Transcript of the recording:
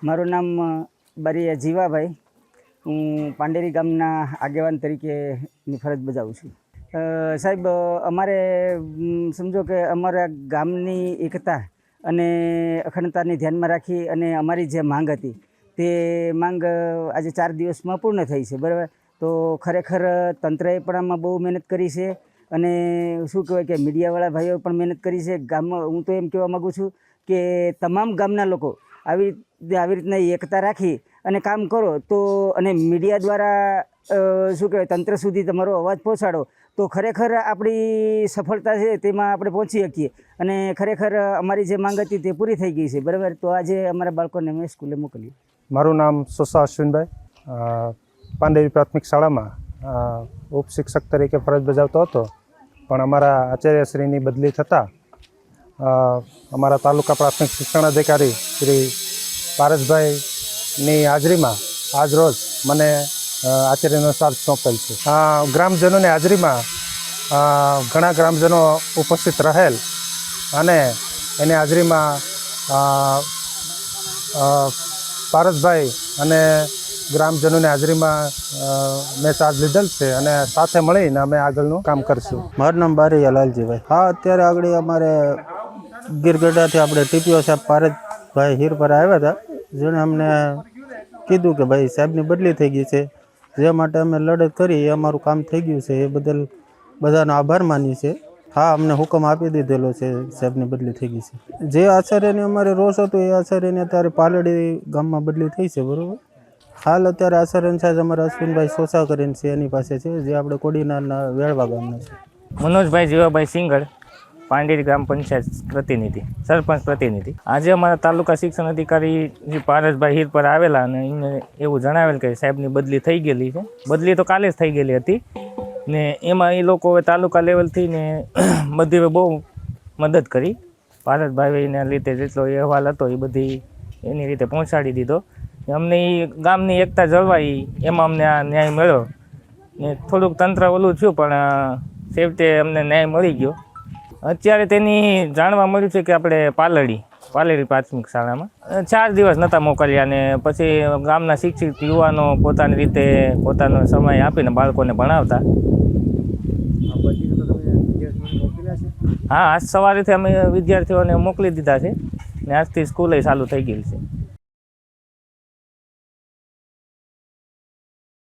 મારું નામ બારીયા જીવાભાઈ. હું પાંડેરી ગામના આગેવાન તરીકેની ફરજ બજાવું છું. સાહેબ, અમારે સમજો કે અમારા ગામની એકતા અને અખંડતાને ધ્યાનમાં રાખી અને અમારી જે માંગ હતી તે માંગ આજે 4 દિવસમાં પૂર્ણ થઈ છે, બરાબર. તો ખરેખર તંત્રએ પણ આમાં બહુ મહેનત કરી છે અને શું કહેવાય કે મીડિયાવાળા ભાઈઓ પણ મહેનત કરી છે. ગામમાં હું તો એમ કહેવા માગું છું કે તમામ ગામના લોકો આવી રીતના એકતા રાખી અને કામ કરો તો, અને મીડિયા દ્વારા શું કહેવાય તંત્ર સુધી તમારો અવાજ પહોંચાડો તો ખરેખર આપણી સફળતા છે તેમાં આપણે પહોંચી શકીએ અને ખરેખર અમારી જે માંગ હતી તે પૂરી થઈ ગઈ છે, બરાબર. તો આજે અમારા બાળકોને અમે સ્કૂલે મોકલીએ. મારું નામ સોસા અશ્વિનભાઈ, પાંડેરી પ્રાથમિક શાળામાં ઉપશિક્ષક તરીકે ફરજ બજાવતો હતો, પણ અમારા આચાર્યશ્રીની બદલી થતાં અમારા તાલુકા પ્રાથમિક શિક્ષણ અધિકારી શ્રી પારસભાઈની હાજરીમાં આજ રોજ મને આચાર્યનો ચાર્જ સોંપેલ છે. ગ્રામજનોની હાજરીમાં ઘણા ગ્રામજનો ઉપસ્થિત રહેલ અને એની હાજરીમાં પારસભાઈ અને ગ્રામજનોની હાજરીમાં મેં ચાર્જ લીધેલ છે અને સાથે મળીને અમે આગળનું કામ કરીશું. મારું નામ બારીયા લાલજીભાઈ. હા, અત્યારે આગળ અમારે ગીરગઢડાથી આપણે ટીપીઓ સાહેબ પારસભાઈ હીરપરા આવ્યા હતા, જેણે અમને કીધું કે ભાઈ સાહેબની બદલી થઈ ગઈ છે, જે માટે અમે લડત કરી એ અમારું કામ થઈ ગયું છે. એ બદલ બધાનો આભાર માનીએ છીએ. હા, અમને હુકમ આપી દીધેલો છે, સાહેબની બદલી થઈ ગઈ છે. જે આચાર્યને અમારે રોષ હતો એ આચાર્યને અત્યારે પાલડી ગામમાં બદલી થઈ છે, બરાબર. હાલ અત્યારે આચાર્ય સાહેબ અમારા અશ્વિનભાઈ સોસા કરીને છે, એની પાસે છે, જે આપણે કોડીનારના વેળવા ગામના છે. મનોજભાઈ જીવાભાઈ સિંગળ, પાંડેરી ગ્રામ પંચાયત પ્રતિનિધિ, સરપંચ પ્રતિનિધિ. આજે અમારા તાલુકા શિક્ષણ અધિકારી જે પારસભાઈ હીરપર આવેલા અને એમને એવું જણાવેલ કે સાહેબની બદલી થઈ ગયેલી છે. બદલી તો કાલે જ થઈ ગયેલી હતી ને એમાં એ લોકો તાલુકા લેવલથી ને બધી બહુ મદદ કરી. પારસભાઈના લીધે જેટલો અહેવાલ હતો એ બધી એની રીતે પહોંચાડી દીધો. અમને એ ગામની એકતા જળવાઈ એમાં અમને આ ન્યાય મળ્યો ને થોડુંક તંત્ર ઓલું થયું પણ છેવટે અમને ન્યાય મળી ગયો. અત્યારે તેની જાણવા મળ્યું છે કે આપણે પાલેરી પ્રાથમિક શાળામાં 4 દિવસ નહોતા મોકલ્યા ને પછી ગામના શિક્ષિત યુવાનો પોતાની રીતે પોતાનો સમય આપીને બાળકોને ભણાવતા. હા, આજ સવારેથી અમે વિદ્યાર્થીઓને મોકલી દીધા છે ને આજથી સ્કૂલે ચાલુ થઈ ગયેલી છે.